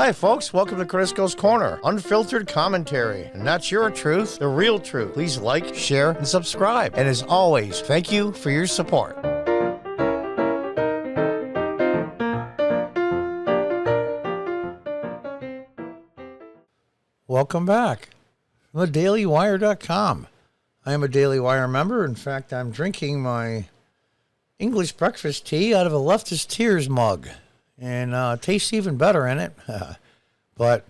Hi, folks. Welcome to Crisco's Corner. Unfiltered commentary. And that's your truth, the real truth. Please like, share, and subscribe. And as always, thank you for your support. Welcome back. From thedailywire.com. I am a Daily Wire member. In fact, I'm drinking my English breakfast tea out of a Leftist Tears mug. And it tastes even better in it. But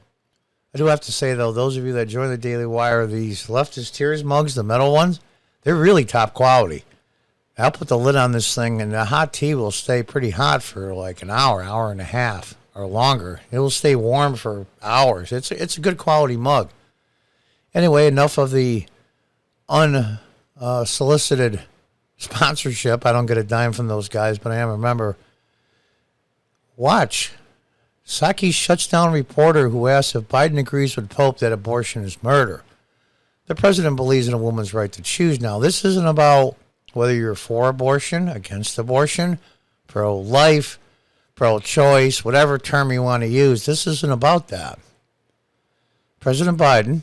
I do have to say, though, those of you that join the Daily Wire, these Leftist Tears mugs, the metal ones, they're really top quality. I'll put the lid on this thing, and the hot tea will stay pretty hot for like an hour, hour and a half, or longer. It will stay warm for hours. It's a good quality mug. Anyway, enough of the unsolicited sponsorship. I don't get a dime from those guys, but I am a member. Watch. Psaki shuts down reporter who asks if Biden agrees with Pope that abortion is murder. The president believes in a woman's right to choose. Now, this isn't about whether you're for abortion, against abortion, pro-life, pro-choice, whatever term you want to use. This isn't about that. President Biden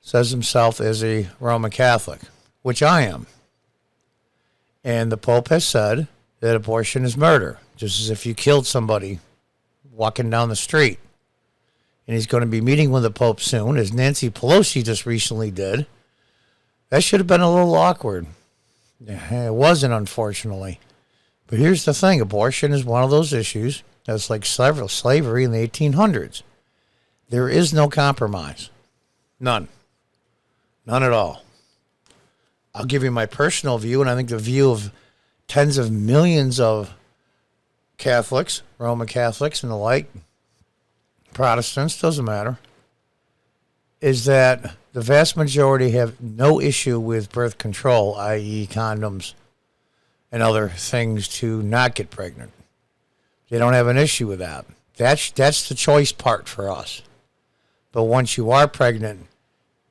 says himself as a Roman Catholic, which I am. And the Pope has said that abortion is murder, just as if you killed somebody walking down the street. And he's going to be meeting with the Pope soon, as Nancy Pelosi just recently did. That should have been a little awkward. It wasn't, unfortunately. But here's the thing. Abortion is one of those issues that's like slavery in the 1800s. There is no compromise. None. None at all. I'll give you my personal view, and I think the view of tens of millions of Catholics, Roman Catholics and the like, Protestants, doesn't matter, is that the vast majority have no issue with birth control, i.e. condoms and other things to not get pregnant. They don't have an issue with that. That's the choice part for us. But once you are pregnant,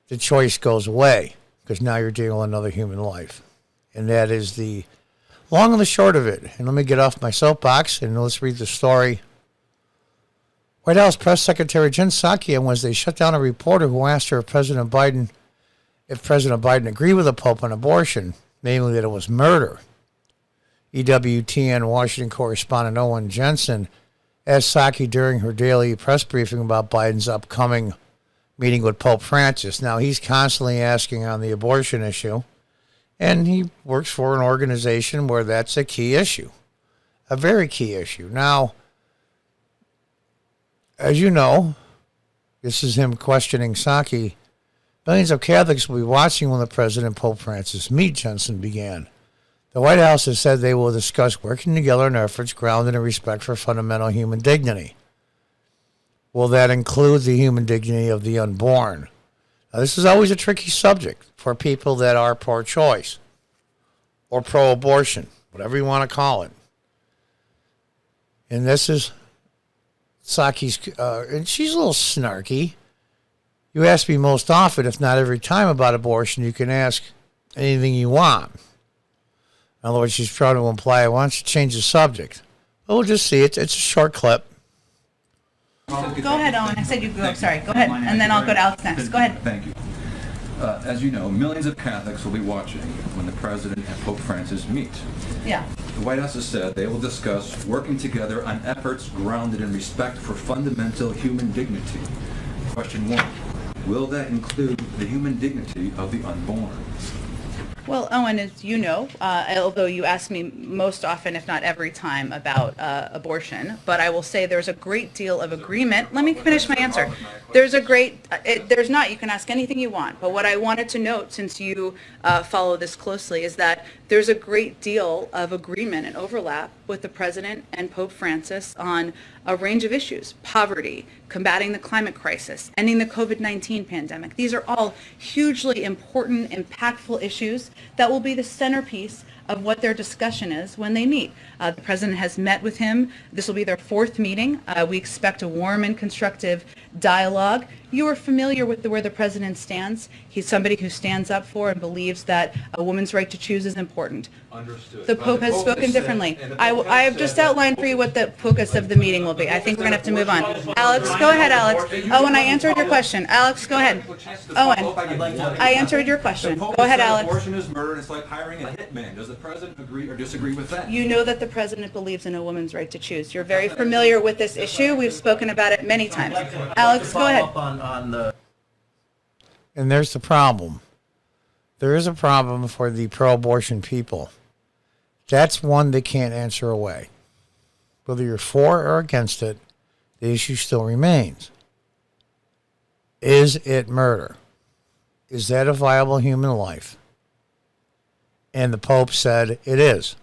the choice goes away because now you're dealing with another human life. And that is the long and the short of it. And let me get off my soapbox and let's read the story. White House Press Secretary Jen Psaki on Wednesday shut down a reporter who asked her if President Biden agreed with the Pope on abortion, namely that it was murder. EWTN Washington correspondent Owen Jensen asked Psaki during her daily press briefing about Biden's upcoming meeting with Pope Francis. Now, he's constantly asking on the abortion issue, and he works for an organization where that's a key issue, a very key issue. Now, as you know, this is him questioning Psaki. Millions of Catholics will be watching when the President and Pope Francis meet, Jensen began. The White House has said they will discuss working together in efforts grounded in respect for fundamental human dignity. Will that include the human dignity of the unborn? Now, this is always a tricky subject for people that are pro-choice or pro-abortion, whatever you want to call it. And this is Psaki's, and she's a little snarky. You ask me most often, if not every time, about abortion. You can ask anything you want. In other words, she's trying to imply, why don't you change the subject? But we'll just see. It's a short clip. Go ahead, Owen. I said you go. Sorry. Go ahead. And then I'll go to Alex next. Go ahead. Thank you. As you know, millions of Catholics will be watching when the President and Pope Francis meet. Yeah. The White House has said they will discuss working together on efforts grounded in respect for fundamental human dignity. Question 1. Will that include the human dignity of the unborn? Well, Owen, as you know, although you ask me most often, if not every time, about abortion, but I will say there's a great deal of agreement. Let me finish my answer. There's not, you can ask anything you want, but what I wanted to note, since you follow this closely, is that there's a great deal of agreement and overlap with the President and Pope Francis on a range of issues: poverty, combating the climate crisis, ending the COVID-19 pandemic. These are all hugely important, impactful issues that will be the centerpiece of what their discussion is when they meet. The president has met with him. This will be their fourth meeting. We expect a warm and constructive dialogue. You are familiar with where the president stands. He's somebody who stands up for and believes that a woman's right to choose is important. Understood. The Pope has spoken differently. I have just outlined for you what the focus of the meeting will be. I think we're going to have to move on. Alex, go ahead, Alex. Owen, I answered your question. Alex, go ahead. Owen, I answered your question. Go ahead, Alex. Abortion is murder, and it's like hiring a hitman. Does the president agree or disagree with that? You know that the president believes in a woman's right to choose. You're very familiar with this issue. We've spoken about it many times. Alex, go ahead. And there's the problem. There is a problem for the pro-abortion people. That's one they can't answer away. Whether you're for or against it, the issue still remains. Is it murder? Is that a viable human life? And the Pope said it is.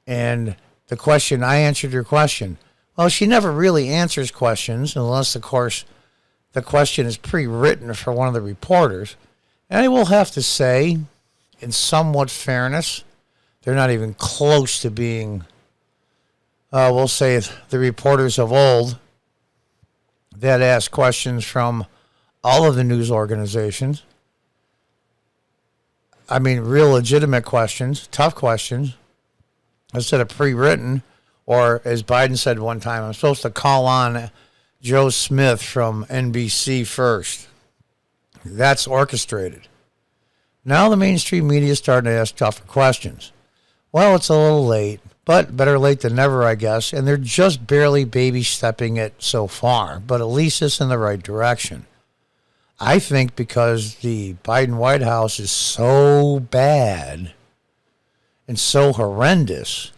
And the question, I answered your question. Well, she never really answers questions unless, of course, the question is pre-written for one of the reporters. And I will have to say, in somewhat fairness, they're not even close to being, we'll say, the reporters of old that ask questions from all of the news organizations. I mean, real legitimate questions, tough questions, instead of pre-written, or as Biden said one time, I'm supposed to call on Joe Smith from NBC first. That's orchestrated. Now the mainstream media is starting to ask tougher questions. Well, it's a little late, but better late than never, I guess, and they're just barely baby stepping it so far, but at least it's in the right direction. I think because the Biden White House is so bad and so horrendous,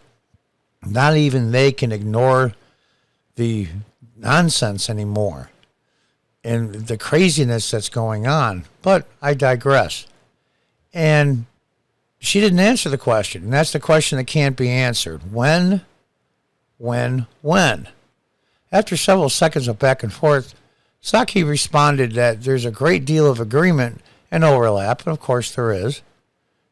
not even they can ignore the nonsense anymore and the craziness that's going on. But I digress. And she didn't answer the question, and that's the question that can't be answered. When? After several seconds of back and forth, Psaki responded that there's a great deal of agreement and overlap, and of course there is.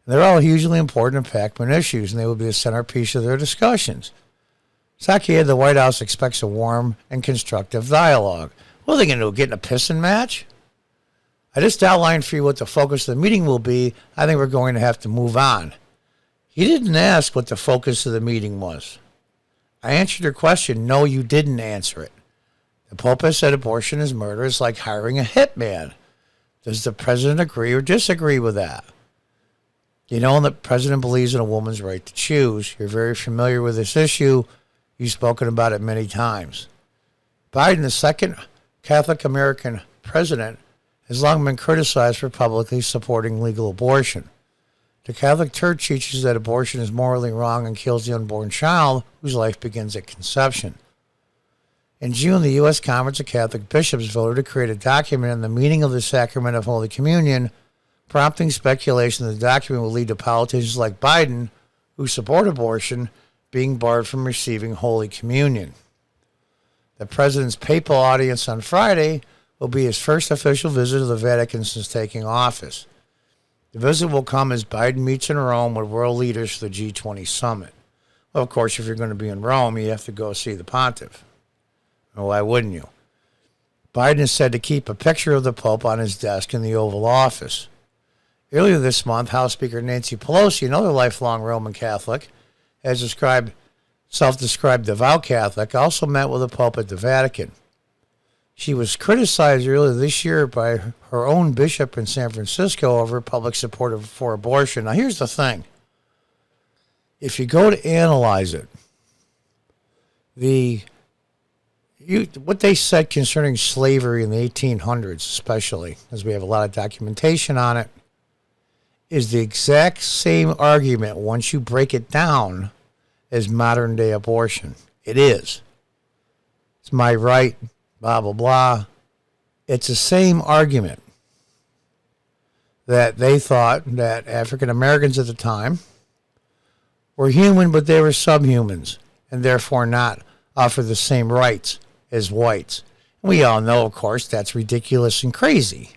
They're all hugely important impactment issues, and they will be the centerpiece of their discussions. Psaki had the White House expects a warm and constructive dialogue. What are they going to do, get in a pissing match? I just outlined for you what the focus of the meeting will be. I think we're going to have to move on. He didn't ask what the focus of the meeting was. I answered your question. No, you didn't answer it. The Pope has said abortion is murder. It's like hiring a hitman. Does the president agree or disagree with that? You know, the president believes in a woman's right to choose. You're very familiar with this issue. You've spoken about it many times. Biden, the second Catholic American president, has long been criticized for publicly supporting legal abortion. The Catholic Church teaches that abortion is morally wrong and kills the unborn child whose life begins at conception. In June, the U.S. Conference of Catholic Bishops voted to create a document on the meaning of the sacrament of Holy Communion, prompting speculation that the document will lead to politicians like Biden, who support abortion, being barred from receiving Holy Communion. The president's papal audience on Friday will be his first official visit to the Vatican since taking office. The visit will come as Biden meets in Rome with world leaders for the G20 summit. Well, of course, if you're going to be in Rome, you have to go see the pontiff. Well, why wouldn't you? Biden is said to keep a picture of the Pope on his desk in the Oval Office. Earlier this month, House Speaker Nancy Pelosi, another lifelong Roman Catholic, self-described devout Catholic, also met with the Pope at the Vatican. She was criticized earlier this year by her own bishop in San Francisco over public support for abortion. Now, here's the thing. If you go to analyze it, what they said concerning slavery in the 1800s, especially, as we have a lot of documentation on it, is the exact same argument once you break it down as modern-day abortion. It is. It's my right, blah, blah, blah. It's the same argument that they thought that African Americans at the time were human, but they were subhumans, and therefore not offer the same rights as whites. We all know, of course, that's ridiculous and crazy.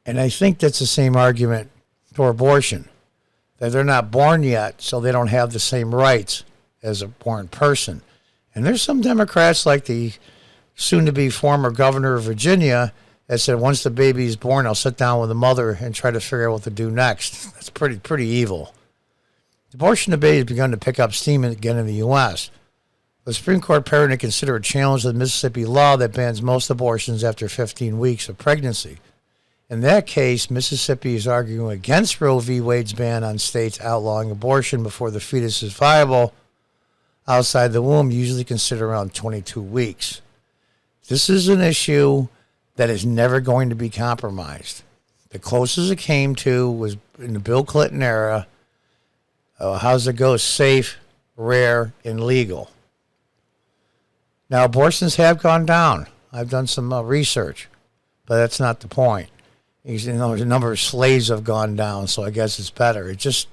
And I think that's the same argument for abortion. They're not born yet, so they don't have the same rights as a born person. And there's some Democrats, like the soon-to-be former governor of Virginia, that said once the baby is born, I'll sit down with the mother and try to figure out what to do next. That's pretty evil. The abortion debate has begun to pick up steam again in the U.S. The Supreme Court apparently to consider a challenge to the Mississippi law that bans most abortions after 15 weeks of pregnancy. In that case, Mississippi is arguing against Roe v. Wade's ban on states outlawing abortion before the fetus is viable outside the womb, usually considered around 22 weeks. This is an issue that is never going to be compromised. The closest it came to was in the Bill Clinton era. How's it go? Safe, rare, and legal. Now, abortions have gone down. I've done some research, but that's not the point. The number of slaves have gone down, so I guess it's better. This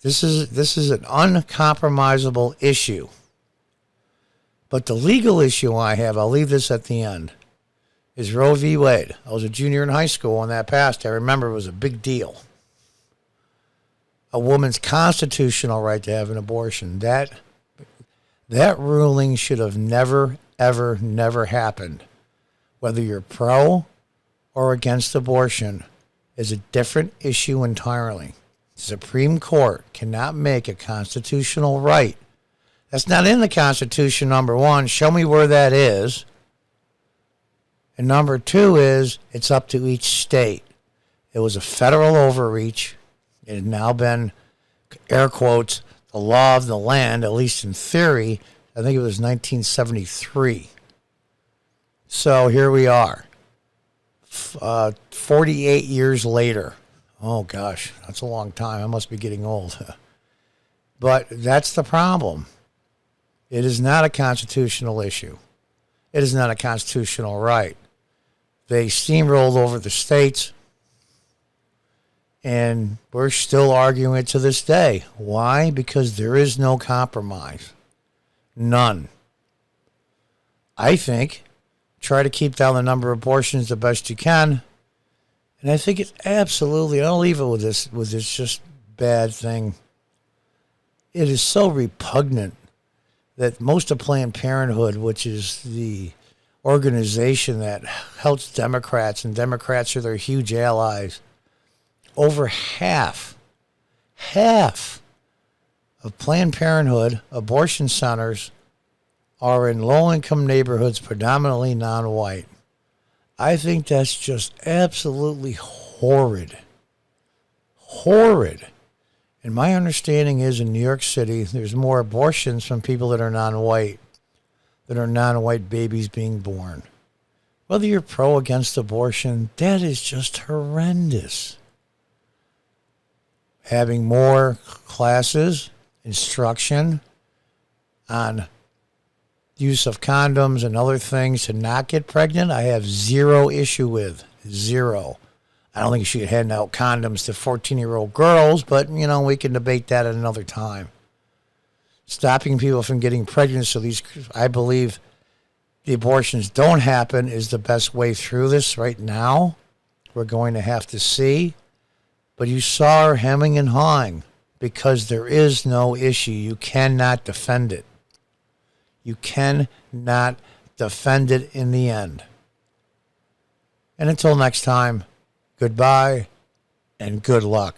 is an uncompromisable issue. But the legal issue I have, I'll leave this at the end, is Roe v. Wade. I was a junior in high school when that passed. I remember it was a big deal. A woman's constitutional right to have an abortion. That ruling should have never, ever, never happened. Whether you're pro or against abortion is a different issue entirely. The Supreme Court cannot make a constitutional right. That's not in the Constitution, number one. Show me where that is. And number two is it's up to each state. It was a federal overreach. It has now been, air quotes, the law of the land, at least in theory. I think it was 1973. So here we are. 48 years later. Oh, gosh, that's a long time. I must be getting old. But that's the problem. It is not a constitutional issue. It is not a constitutional right. They steamrolled over the states, and we're still arguing it to this day. Why? Because there is no compromise. None. I think try to keep down the number of abortions the best you can. And I think it's absolutely, I'll leave it with this just bad thing. It is so repugnant that most of Planned Parenthood, which is the organization that helps Democrats, and Democrats are their huge allies, over half of Planned Parenthood abortion centers are in low-income neighborhoods, predominantly non-white. I think that's just absolutely horrid. Horrid. And my understanding is in New York City, there's more abortions from people that are non-white than are non-white babies being born. Whether you're pro or against abortion, that is just horrendous. Having more classes, instruction on use of condoms and other things to not get pregnant, I have zero issue with. Zero. I don't think you should hand out condoms to 14-year-old girls, but, we can debate that at another time. Stopping people from getting pregnant so I believe the abortions don't happen is the best way through this right now. We're going to have to see. But you saw her hemming and hawing because there is no issue. You cannot defend it. You cannot defend it in the end. And until next time, goodbye and good luck.